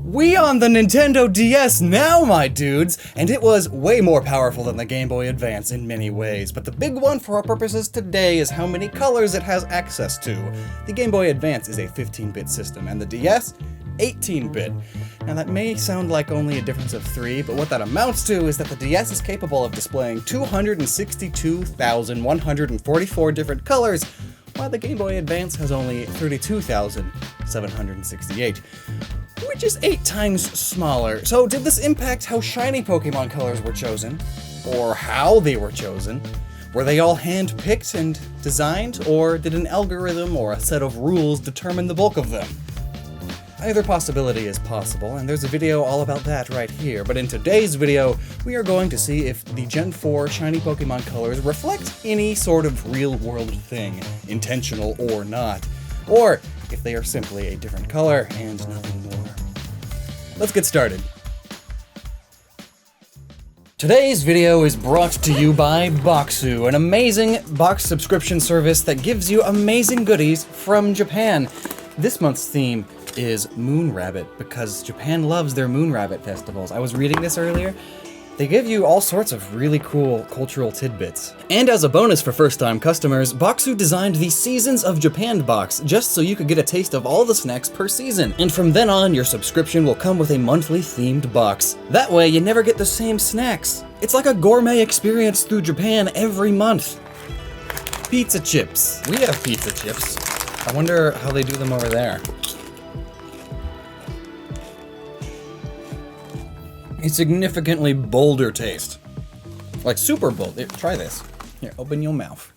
We on the Nintendo DS now, my dudes! And it was way more powerful than the Game Boy Advance in many ways, but the big one for our purposes today is how many colors it has access to. The Game Boy Advance is a 15-bit system, and the DS, 18-bit. Now that may sound like only a difference of 3, but what that amounts to is that the DS is capable of displaying 262,144 different colors, while the Game Boy Advance has only 32,768. Which is 8 times smaller. So did this impact how shiny Pokemon colors were chosen? Or how they were chosen? Were they all hand-picked and designed? Or did an algorithm or a set of rules determine the bulk of them? Either possibility is possible, and there's a video all about that right here, but in today's video, we are going to see if the Gen 4 shiny Pokemon colors reflect any sort of real-world thing, intentional or not, or if they are simply a different color and nothing more. Let's get started. Today's video is brought to you by Bokksu, an amazing box subscription service that gives you amazing goodies from Japan. This month's theme is Moon Rabbit, because Japan loves their Moon Rabbit festivals. I was reading this earlier. They give you all sorts of really cool cultural tidbits. And as a bonus for first-time customers, Bokksu designed the Seasons of Japan box, just so you could get a taste of all the snacks per season. And from then on, your subscription will come with a monthly themed box. That way, you never get the same snacks. It's like a gourmet experience through Japan every month. Pizza chips. We have pizza chips. I wonder how they do them over there. A significantly bolder taste. Like super bold. Here, try this. Here, open your mouth.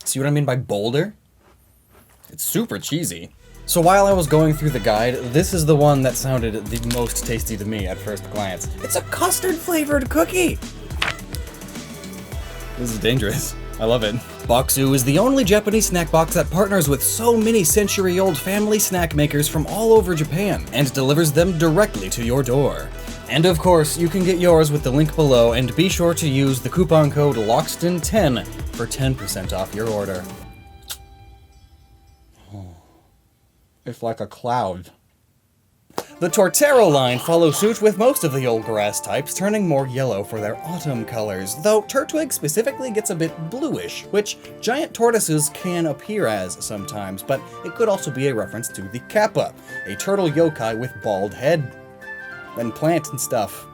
See what I mean by bolder? It's super cheesy. So while I was going through the guide, this is the one that sounded the most tasty to me at first glance. It's a custard flavored cookie! This is dangerous. I love it. Bokksu is the only Japanese snack box that partners with so many century-old family snack makers from all over Japan and delivers them directly to your door. And of course, you can get yours with the link below, and be sure to use the coupon code Lockstin10 for 10% off your order. It's like a cloud. The Torterra line follows suit with most of the old grass types, turning more yellow for their autumn colors, though Turtwig specifically gets a bit bluish, which giant tortoises can appear as sometimes, but it could also be a reference to the Kappa, a turtle yokai with bald head and plant and stuff.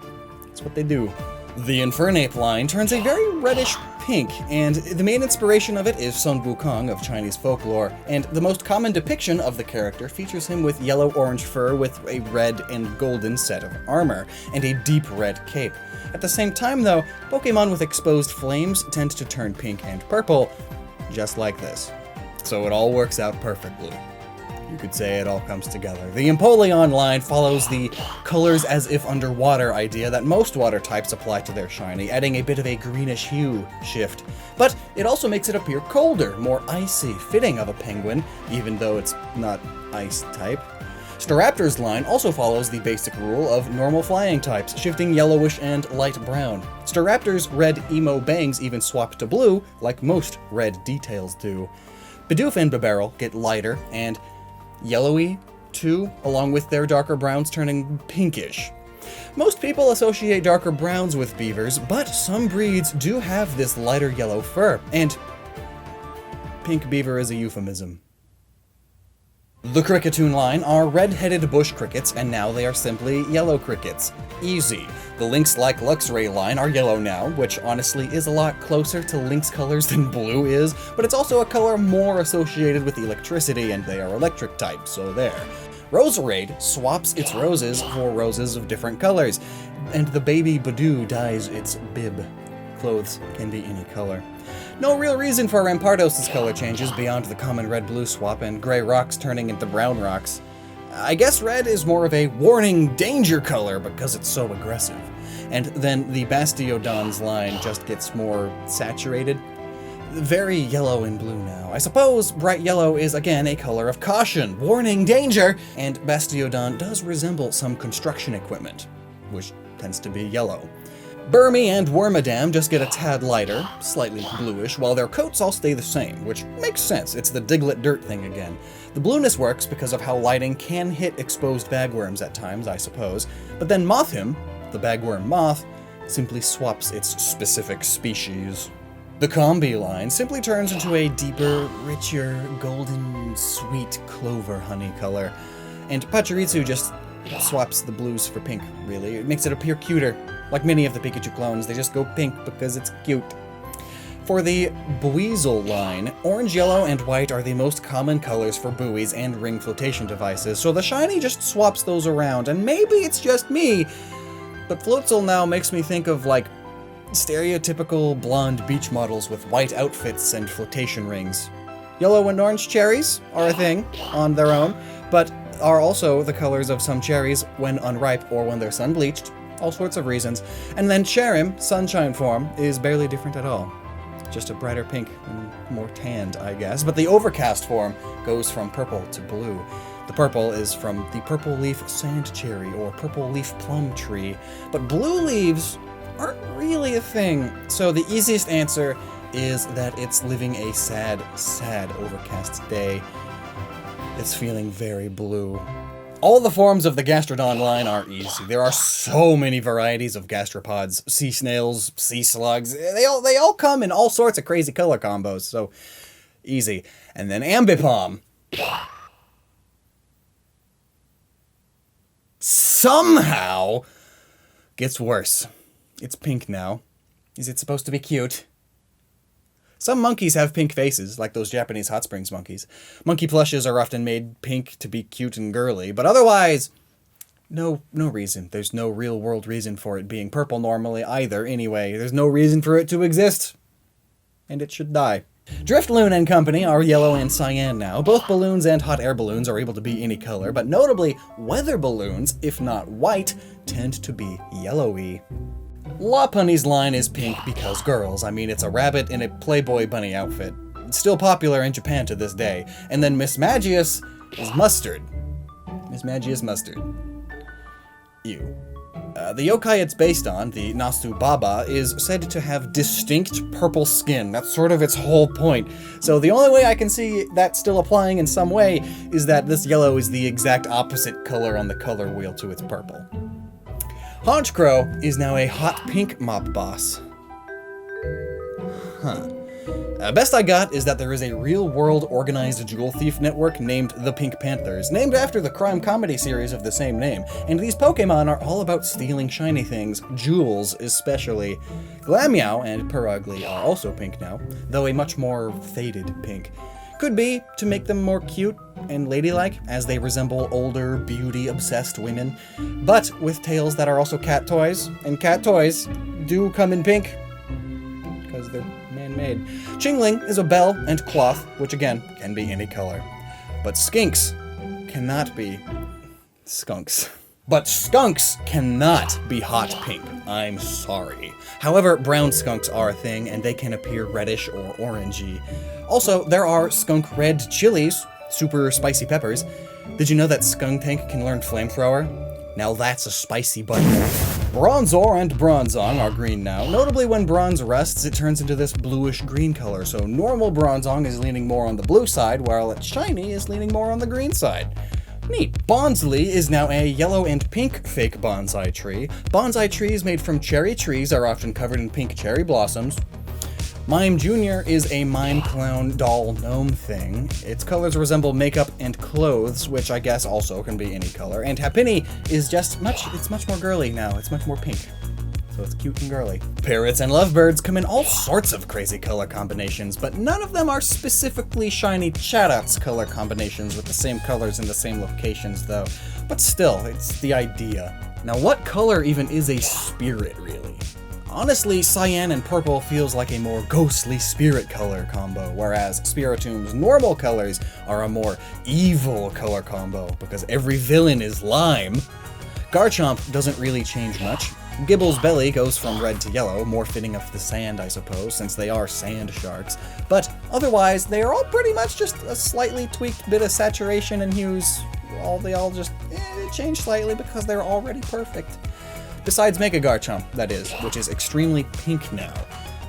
That's what they do. The Infernape line turns a very reddish pink, and the main inspiration of it is Sun Wukong of Chinese folklore, and the most common depiction of the character features him with yellow-orange fur with a red and golden set of armor, and a deep red cape. At the same time though, Pokemon with exposed flames tend to turn pink and purple, just like this. So it all works out perfectly. You could say it all comes together. The Empoleon line follows the colors as if underwater idea that most water types apply to their shiny, adding a bit of a greenish hue shift. But it also makes it appear colder, more icy, fitting of a penguin, even though it's not ice type. Staraptor's line also follows the basic rule of normal flying types, shifting yellowish and light brown. Staraptor's red emo bangs even swap to blue, like most red details do. Bidoof and Bibarel get lighter and yellowy, too, along with their darker browns turning pinkish. Most people associate darker browns with beavers, but some breeds do have this lighter yellow fur, and pink beaver is a euphemism. The Cricketune line are red-headed bush crickets, and now they are simply yellow crickets. Easy. The Lynx-like Luxray line are yellow now, which honestly is a lot closer to Lynx colors than blue is, but it's also a color more associated with electricity, and they are electric type, so there. Roserade swaps its roses for roses of different colors, and the baby Badoo dyes its bib. Clothes can be any color. No real reason for Rampardos' color changes beyond the common red-blue swap and gray rocks turning into brown rocks. I guess red is more of a warning danger color because it's so aggressive. And then the Bastiodon's line just gets more saturated. Very yellow and blue now. I suppose bright yellow is again a color of caution, warning danger, and Bastiodon does resemble some construction equipment, which tends to be yellow. Burmy and Wormadam just get a tad lighter, slightly bluish, while their coats all stay the same, which makes sense. It's the Diglett dirt thing again. The blueness works because of how lighting can hit exposed bagworms at times, I suppose, but then Mothim, the bagworm moth, simply swaps its specific species. The Combi line simply turns into a deeper, richer, golden, sweet clover honey color, and Pachirisu just swaps the blues for pink, really. It makes it appear cuter. Like many of the Pikachu clones, they just go pink because it's cute. For the Buizel line, orange, yellow, and white are the most common colors for buoys and ring flotation devices, so the shiny just swaps those around, and maybe it's just me, but Floatzel now makes me think of, like, stereotypical blonde beach models with white outfits and flotation rings. Yellow and orange cherries are a thing on their own, but are also the colors of some cherries when unripe or when they're sun-bleached, all sorts of reasons. And then Cherim, sunshine form, is barely different at all. Just a brighter pink and more tanned, I guess. But the overcast form goes from purple to blue. The purple is from the purple leaf sand cherry or purple leaf plum tree. But blue leaves aren't really a thing. So the easiest answer is that it's living a sad, sad overcast day. It's feeling very blue. All the forms of the Gastrodon line are easy. There are so many varieties of gastropods, sea snails, sea slugs. They all come in all sorts of crazy color combos, so easy. And then Ambipom somehow gets worse. It's pink now. Is it supposed to be cute? Some monkeys have pink faces, like those Japanese hot springs monkeys. Monkey plushes are often made pink to be cute and girly, but otherwise, no reason. There's no real-world reason for it being purple normally either, anyway. There's no reason for it to exist. And it should die. Driftloon and company are yellow and cyan now. Both balloons and hot air balloons are able to be any color, but notably, weather balloons, if not white, tend to be yellowy. Lopunny's line is pink because girls. I mean, it's a rabbit in a Playboy bunny outfit. It's still popular in Japan to this day. And then Miss Magius is mustard. Miss Magius mustard. Ew. The yokai it's based on, the Nasu Baba, is said to have distinct purple skin. That's sort of its whole point. So the only way I can see that still applying in some way is that this yellow is the exact opposite color on the color wheel to its purple. Honchkrow is now a hot pink mop boss. Best I got is that there is a real-world organized jewel thief network named the Pink Panthers, named after the crime comedy series of the same name, and these Pokemon are all about stealing shiny things, jewels especially. Glameow and Purugly are also pink now, though a much more faded pink. Could be to make them more cute and ladylike, as they resemble older, beauty-obsessed women, but with tails that are also cat toys, and cat toys do come in pink, because they're man-made. Chingling is a bell and cloth, which again, can be any color. But skinks cannot be skunks. But skunks cannot be hot pink. I'm sorry. However, brown skunks are a thing, and they can appear reddish or orangey. Also, there are skunk red chilies, super spicy peppers. Did you know that Skuntank can learn Flamethrower? Now that's a spicy button. Bronzor and Bronzong are green now. Notably, when bronze rusts, it turns into this bluish-green color, so normal Bronzong is leaning more on the blue side, while its shiny is leaning more on the green side. Neat. Bonsly is now a yellow and pink fake bonsai tree. Bonsai trees made from cherry trees are often covered in pink cherry blossoms. Mime Jr. is a mime clown doll gnome thing. Its colors resemble makeup and clothes, which I guess also can be any color. And Happiny is just it's much more girly now. It's much more pink. So it's cute and girly. Parrots and lovebirds come in all sorts of crazy color combinations, but none of them are specifically shiny Chatot color combinations with the same colors in the same locations, though. But still, it's the idea. Now, what color even is a spirit, really? Honestly, cyan and purple feels like a more ghostly spirit color combo, whereas Spiritom's normal colors are a more evil color combo, because every villain is lime. Garchomp doesn't really change much. Gibble's belly goes from red to yellow, more fitting of the sand, I suppose, since they are sand sharks. But otherwise, they are all pretty much just a slightly tweaked bit of saturation and hues. They all just change slightly because they're already perfect. Besides Mega Garchomp, that is, which is extremely pink now.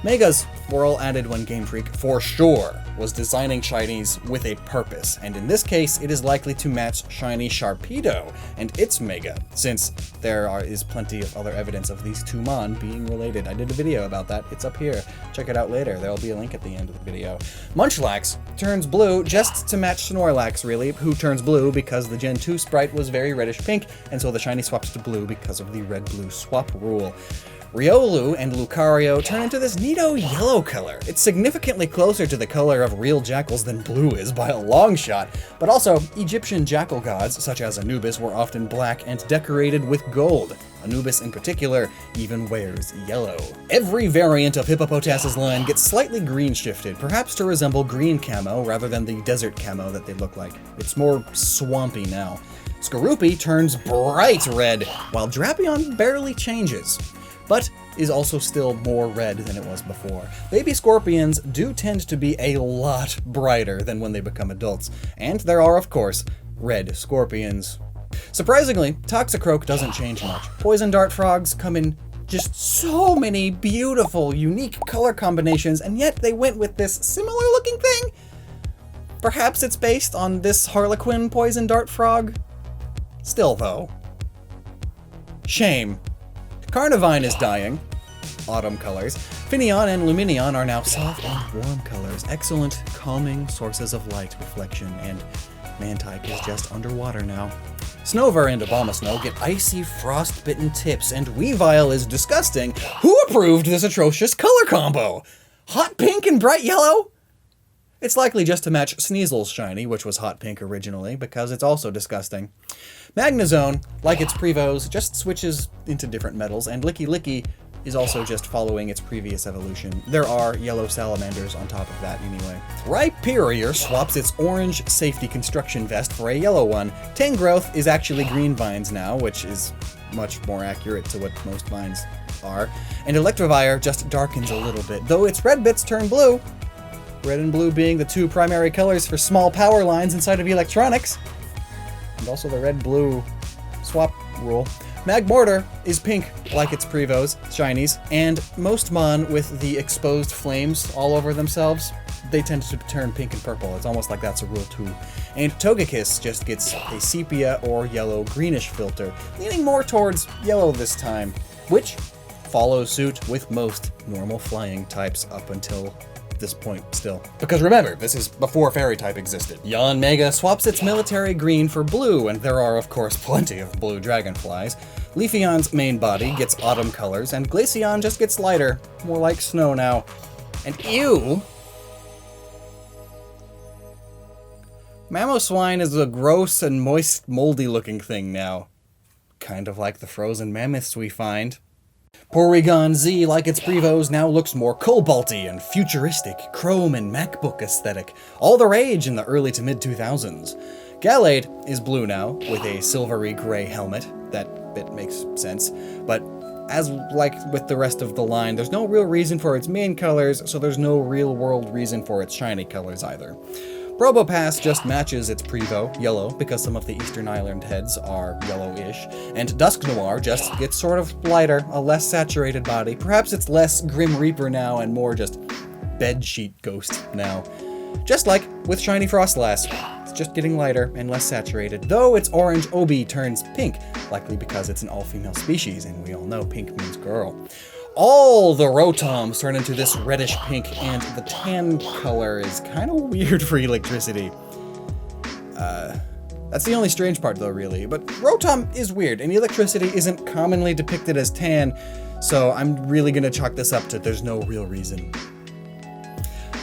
Megas were all added when Game Freak, for sure, was designing Shinies with a purpose, and in this case, it is likely to match Shiny Sharpedo and its Mega, since there is plenty of other evidence of these two Mon being related. I did a video about that, it's up here. Check it out later, there'll be a link at the end of the video. Munchlax turns blue just to match Snorlax, really, who turns blue because the Gen 2 sprite was very reddish-pink, and so the Shiny swaps to blue because of the red-blue swap rule. Riolu and Lucario turn into this neato yellow color. It's significantly closer to the color of real jackals than blue is by a long shot, but also Egyptian jackal gods, such as Anubis, were often black and decorated with gold. Anubis in particular even wears yellow. Every variant of Hippopotas's line gets slightly green shifted, perhaps to resemble green camo rather than the desert camo that they look like. It's more swampy now. Skorupi turns bright red, while Drapion barely changes, but is also still more red than it was before. Baby scorpions do tend to be a lot brighter than when they become adults, and there are, of course, red scorpions. Surprisingly, Toxicroak doesn't change much. Poison dart frogs come in just so many beautiful, unique color combinations, and yet they went with this similar-looking thing? Perhaps it's based on this Harlequin poison dart frog? Still, though. Shame. Carnivine is dying. Autumn colors. Finneon and Luminion are now soft and warm colors. Excellent, calming sources of light reflection, and Mantike is just underwater now. Snover and Abomasnow get icy, frost-bitten tips, and Weavile is disgusting. Who approved this atrocious color combo? Hot pink and bright yellow? It's likely just to match Sneasel's shiny, which was hot pink originally, because it's also disgusting. Magnezone, like its Prevos, just switches into different metals, and Licky Licky is also just following its previous evolution. There are yellow salamanders on top of that anyway. Rhyperior swaps its orange safety construction vest for a yellow one. Tangrowth is actually green vines now, which is much more accurate to what most vines are. And Electivire just darkens a little bit, though its red bits turn blue. Red and blue being the two primary colors for small power lines inside of electronics. And also the red-blue swap rule. Magmortar is pink, like its Prevos, Shinies, and most Mon with the exposed flames all over themselves, they tend to turn pink and purple. It's almost like that's a rule too. And Togekiss just gets a sepia or yellow-greenish filter, leaning more towards yellow this time, which follows suit with most normal flying types up until this point still. Because remember, this is before Fairy type existed. Yanmega swaps its military green for blue, and there are of course plenty of blue dragonflies. Leafeon's main body gets autumn colors, and Glaceon just gets lighter, more like snow now. And ew! Mamoswine is a gross and moist, moldy looking thing now. Kind of like the frozen mammoths we find. Porygon Z, like its Prevos, now looks more cobalty and futuristic, chrome and MacBook aesthetic, all the rage in the early to mid-2000s. Gallade is blue now, with a silvery gray helmet. That bit makes sense, but as like with the rest of the line, there's no real reason for its main colors, so there's no real-world reason for its shiny colors either. Probopass just matches its Prevo, yellow, because some of the Eastern Island heads are yellowish, and Dusknoir just gets sort of lighter, a less saturated body. Perhaps it's less Grim Reaper now and more just bedsheet ghost now. Just like with Shiny Frostlass, it's just getting lighter and less saturated, though its orange Obi turns pink, likely because it's an all-female species, and we all know pink means girl. All the Rotoms turn into this reddish pink, and the tan color is kind of weird for electricity. That's the only strange part though, really, but Rotom is weird, and electricity isn't commonly depicted as tan, so I'm really gonna chalk this up to there's no real reason.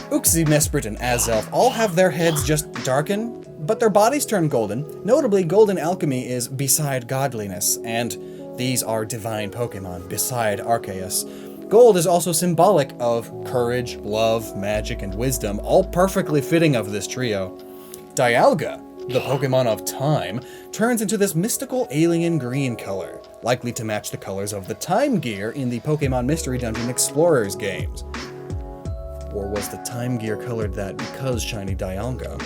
Uxie, Mesprit, and Azelf all have their heads just darken, but their bodies turn golden. Notably, golden alchemy is beside godliness, and these are divine Pokemon, beside Arceus. Gold is also symbolic of courage, love, magic, and wisdom, all perfectly fitting of this trio. Dialga, the Pokemon of time, turns into this mystical alien green color, likely to match the colors of the Time Gear in the Pokemon Mystery Dungeon Explorers games. Or was the Time Gear colored that because Shiny Dialga?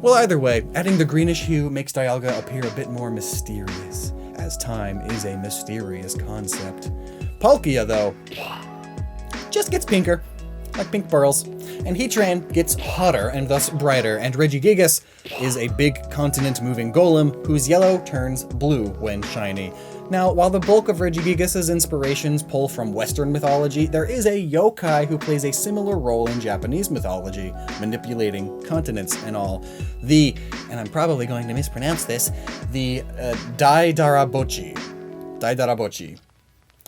Well, either way, adding the greenish hue makes Dialga appear a bit more mysterious, as time is a mysterious concept. Palkia, though, just gets pinker, like pink pearls. And Heatran gets hotter and thus brighter, and Regigigas is a big continent-moving golem whose yellow turns blue when shiny. Now, while the bulk of Regigigas' inspirations pull from Western mythology, there is a yokai who plays a similar role in Japanese mythology, manipulating continents and all. And I'm probably going to mispronounce this, the Daidarabochi.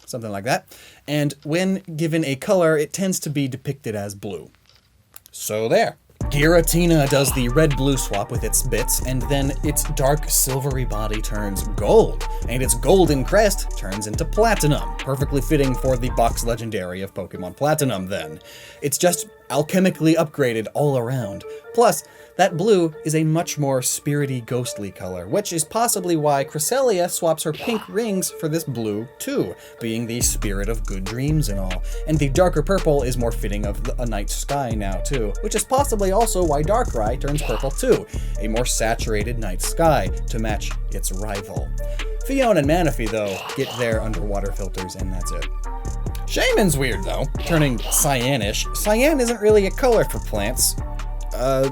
Something like that. And when given a color, it tends to be depicted as blue. So there. Giratina does the red-blue swap with its bits, and then its dark silvery body turns gold, and its golden crest turns into platinum, perfectly fitting for the box legendary of Pokemon Platinum then. It's just alchemically upgraded all around. Plus, that blue is a much more spirity, ghostly color, which is possibly why Cresselia swaps her pink rings for this blue too, being the spirit of good dreams and all. And the darker purple is more fitting of a night sky now too, which is possibly also why Darkrai turns purple too, a more saturated night sky to match its rival. Fion and Manaphy, though, get their underwater filters and that's it. Shaymin's weird though, turning cyanish. Cyan isn't really a color for plants.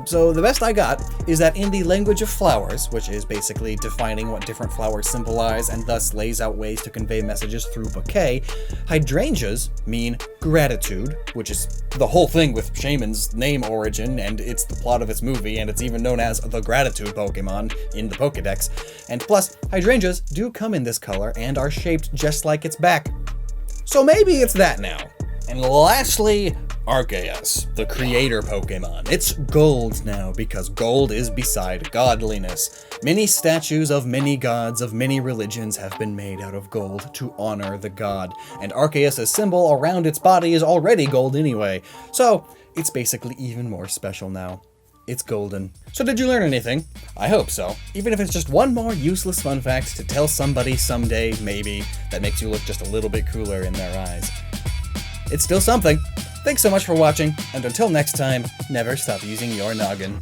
So the best I got is that in the language of flowers, which is basically defining what different flowers symbolize and thus lays out ways to convey messages through bouquet, hydrangeas mean gratitude, which is the whole thing with Shaymin's name origin, and it's the plot of its movie, and it's even known as the Gratitude Pokemon in the Pokedex. And plus, hydrangeas do come in this color and are shaped just like its back. So maybe it's that now. And lastly, Arceus, the creator Pokemon. It's gold now, because gold is beside godliness. Many statues of many gods of many religions have been made out of gold to honor the god, and Arceus' symbol around its body is already gold anyway, so it's basically even more special now. It's golden. So did you learn anything? I hope so. Even if it's just one more useless fun fact to tell somebody someday, maybe, that makes you look just a little bit cooler in their eyes. It's still something. Thanks so much for watching, and until next time, never stop using your noggin.